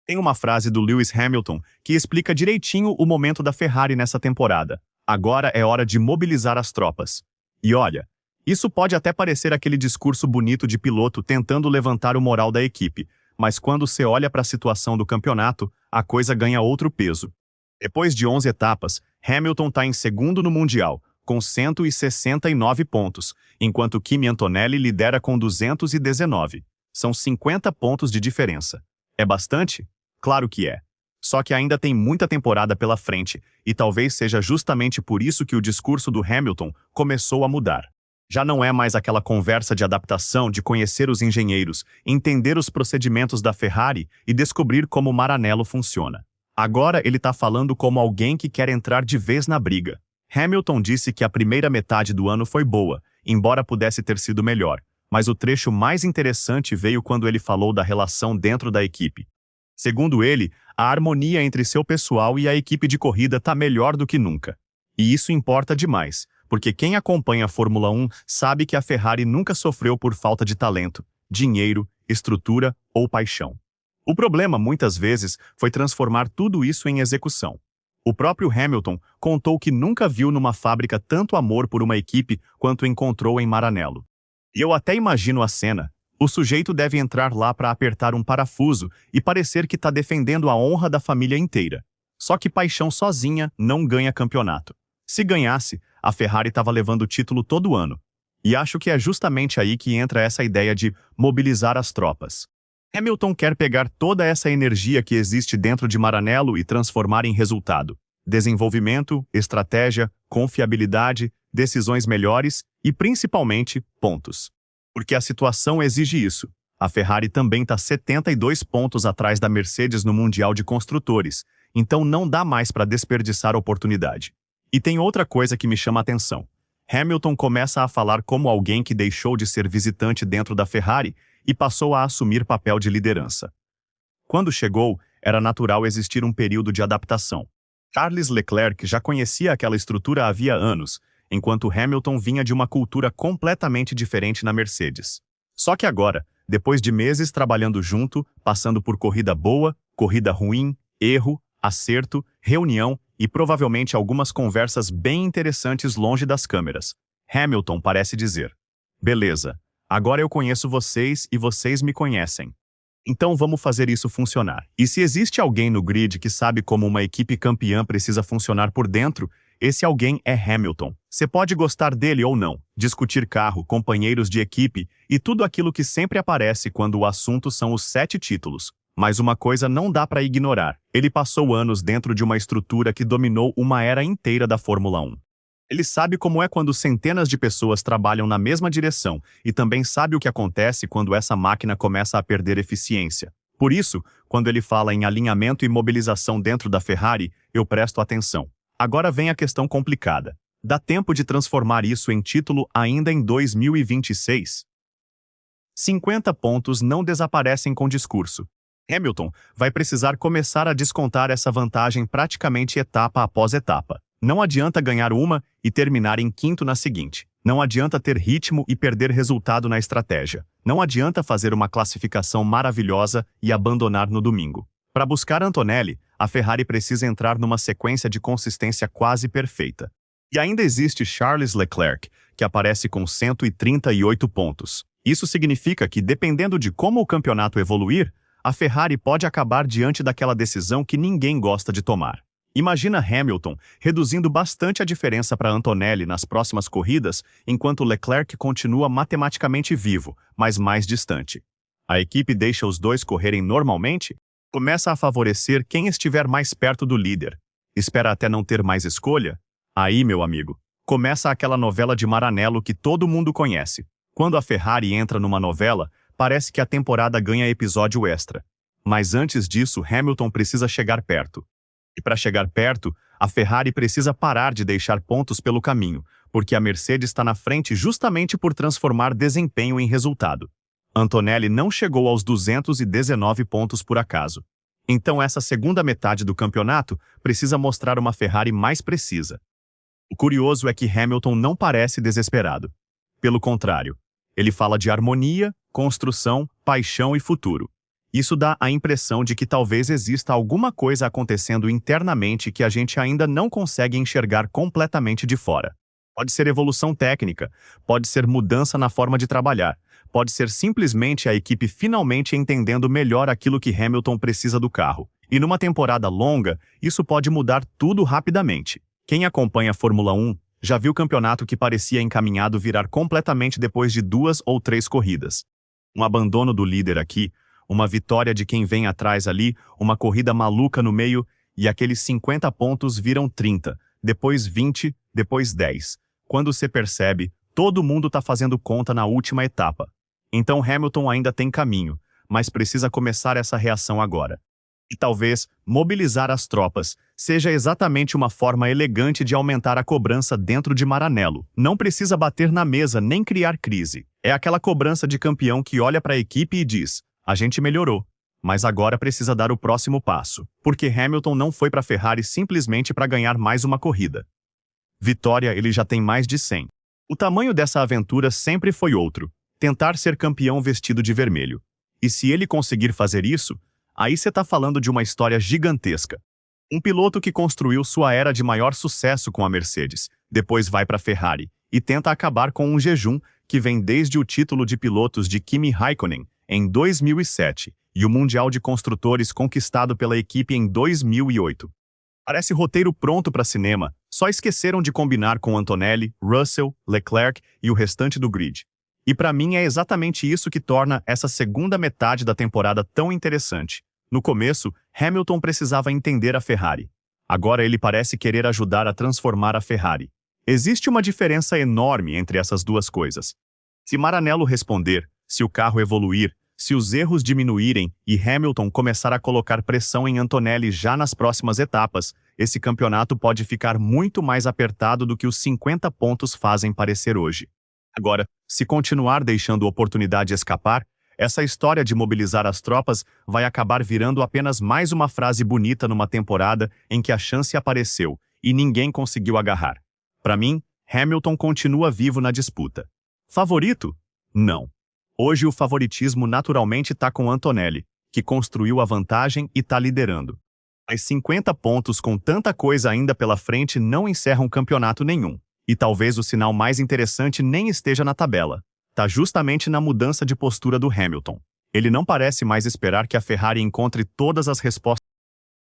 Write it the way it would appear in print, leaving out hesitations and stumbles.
Tem uma frase do Lewis Hamilton que explica direitinho o momento da Ferrari nessa temporada. Agora é hora de mobilizar as tropas. E olha, isso pode até parecer aquele discurso bonito de piloto tentando levantar o moral da equipe, mas quando você olha para a situação do campeonato, a coisa ganha outro peso. Depois de 11 etapas, Hamilton está em segundo no Mundial, com 169 pontos, enquanto Kimi Antonelli lidera com 219. São 50 pontos de diferença. É bastante? Claro que é. Só que ainda tem muita temporada pela frente, e talvez seja justamente por isso que o discurso do Hamilton começou a mudar. Já não é mais aquela conversa de adaptação, de conhecer os engenheiros, entender os procedimentos da Ferrari e descobrir como o Maranello funciona. Agora ele está falando como alguém que quer entrar de vez na briga. Hamilton disse que a primeira metade do ano foi boa, embora pudesse ter sido melhor, mas o trecho mais interessante veio quando ele falou da relação dentro da equipe. Segundo ele, a harmonia entre seu pessoal e a equipe de corrida está melhor do que nunca. E isso importa demais, porque quem acompanha a Fórmula 1 sabe que a Ferrari nunca sofreu por falta de talento, dinheiro, estrutura ou paixão. O problema, muitas vezes, foi transformar tudo isso em execução. O próprio Hamilton contou que nunca viu numa fábrica tanto amor por uma equipe quanto encontrou em Maranello. E eu até imagino a cena. O sujeito deve entrar lá para apertar um parafuso e parecer que está defendendo a honra da família inteira. Só que paixão sozinha não ganha campeonato. Se ganhasse, a Ferrari estava levando o título todo ano. E acho que é justamente aí que entra essa ideia de mobilizar as tropas. Hamilton quer pegar toda essa energia que existe dentro de Maranello e transformar em resultado. Desenvolvimento, estratégia, confiabilidade, decisões melhores e, principalmente, pontos. Porque a situação exige isso. A Ferrari também está 72 pontos atrás da Mercedes no Mundial de Construtores, então não dá mais para desperdiçar a oportunidade. E tem outra coisa que me chama a atenção. Hamilton começa a falar como alguém que deixou de ser visitante dentro da Ferrari e passou a assumir papel de liderança. Quando chegou, era natural existir um período de adaptação. Charles Leclerc já conhecia aquela estrutura havia anos, enquanto Hamilton vinha de uma cultura completamente diferente na Mercedes. Só que agora, depois de meses trabalhando junto, passando por corrida boa, corrida ruim, erro, acerto, reunião e provavelmente algumas conversas bem interessantes longe das câmeras, Hamilton parece dizer: beleza, agora eu conheço vocês e vocês me conhecem. Então vamos fazer isso funcionar. E se existe alguém no grid que sabe como uma equipe campeã precisa funcionar por dentro, esse alguém é Hamilton. Você pode gostar dele ou não, discutir carro, companheiros de equipe e tudo aquilo que sempre aparece quando o assunto são os 7 títulos. Mas uma coisa não dá para ignorar. Ele passou anos dentro de uma estrutura que dominou uma era inteira da Fórmula 1. Ele sabe como é quando centenas de pessoas trabalham na mesma direção e também sabe o que acontece quando essa máquina começa a perder eficiência. Por isso, quando ele fala em alinhamento e mobilização dentro da Ferrari, eu presto atenção. Agora vem a questão complicada. Dá tempo de transformar isso em título ainda em 2026? 50 pontos não desaparecem com discurso. Hamilton vai precisar começar a descontar essa vantagem praticamente etapa após etapa. Não adianta ganhar uma e terminar em quinto na seguinte. Não adianta ter ritmo e perder resultado na estratégia. Não adianta fazer uma classificação maravilhosa e abandonar no domingo. Para buscar Antonelli, a Ferrari precisa entrar numa sequência de consistência quase perfeita. E ainda existe Charles Leclerc, que aparece com 138 pontos. Isso significa que, dependendo de como o campeonato evoluir, a Ferrari pode acabar diante daquela decisão que ninguém gosta de tomar. Imagina Hamilton reduzindo bastante a diferença para Antonelli nas próximas corridas, enquanto Leclerc continua matematicamente vivo, mas mais distante. A equipe deixa os dois correrem normalmente? Começa a favorecer quem estiver mais perto do líder. Espera até não ter mais escolha? Aí, meu amigo, começa aquela novela de Maranello que todo mundo conhece. Quando a Ferrari entra numa novela, parece que a temporada ganha episódio extra. Mas antes disso, Hamilton precisa chegar perto. E para chegar perto, a Ferrari precisa parar de deixar pontos pelo caminho, porque a Mercedes está na frente justamente por transformar desempenho em resultado. Antonelli não chegou aos 219 pontos por acaso. Então essa segunda metade do campeonato precisa mostrar uma Ferrari mais precisa. O curioso é que Hamilton não parece desesperado. Pelo contrário, ele fala de harmonia, construção, paixão e futuro. Isso dá a impressão de que talvez exista alguma coisa acontecendo internamente que a gente ainda não consegue enxergar completamente de fora. Pode ser evolução técnica, pode ser mudança na forma de trabalhar, pode ser simplesmente a equipe finalmente entendendo melhor aquilo que Hamilton precisa do carro. E numa temporada longa, isso pode mudar tudo rapidamente. Quem acompanha a Fórmula 1 já viu o campeonato que parecia encaminhado virar completamente depois de 2 ou 3 corridas. Um abandono do líder aqui, uma vitória de quem vem atrás ali, uma corrida maluca no meio e aqueles 50 pontos viram 30, depois 20, depois 10. Quando você percebe, todo mundo está fazendo conta na última etapa. Então Hamilton ainda tem caminho, mas precisa começar essa reação agora. E talvez mobilizar as tropas seja exatamente uma forma elegante de aumentar a cobrança dentro de Maranello. Não precisa bater na mesa nem criar crise. É aquela cobrança de campeão que olha para a equipe e diz: a gente melhorou, mas agora precisa dar o próximo passo, porque Hamilton não foi para a Ferrari simplesmente para ganhar mais uma corrida. Vitória ele já tem mais de 100. O tamanho dessa aventura sempre foi outro: tentar ser campeão vestido de vermelho. E se ele conseguir fazer isso, aí você está falando de uma história gigantesca. Um piloto que construiu sua era de maior sucesso com a Mercedes, depois vai para a Ferrari e tenta acabar com um jejum que vem desde o título de pilotos de Kimi Raikkonen em 2007 e o Mundial de Construtores conquistado pela equipe em 2008. Parece roteiro pronto para cinema, só esqueceram de combinar com Antonelli, Russell, Leclerc e o restante do grid. E para mim é exatamente isso que torna essa segunda metade da temporada tão interessante. No começo, Hamilton precisava entender a Ferrari. Agora ele parece querer ajudar a transformar a Ferrari. Existe uma diferença enorme entre essas duas coisas. Se Maranello responder, se o carro evoluir, se os erros diminuírem e Hamilton começar a colocar pressão em Antonelli já nas próximas etapas, esse campeonato pode ficar muito mais apertado do que os 50 pontos fazem parecer hoje. Agora, se continuar deixando a oportunidade escapar, essa história de mobilizar as tropas vai acabar virando apenas mais uma frase bonita numa temporada em que a chance apareceu e ninguém conseguiu agarrar. Para mim, Hamilton continua vivo na disputa. Favorito? Não. Hoje o favoritismo naturalmente está com Antonelli, que construiu a vantagem e está liderando. Mas 50 pontos com tanta coisa ainda pela frente não encerram campeonato nenhum. E talvez o sinal mais interessante nem esteja na tabela. Está justamente na mudança de postura do Hamilton. Ele não parece mais esperar que a Ferrari encontre todas as respostas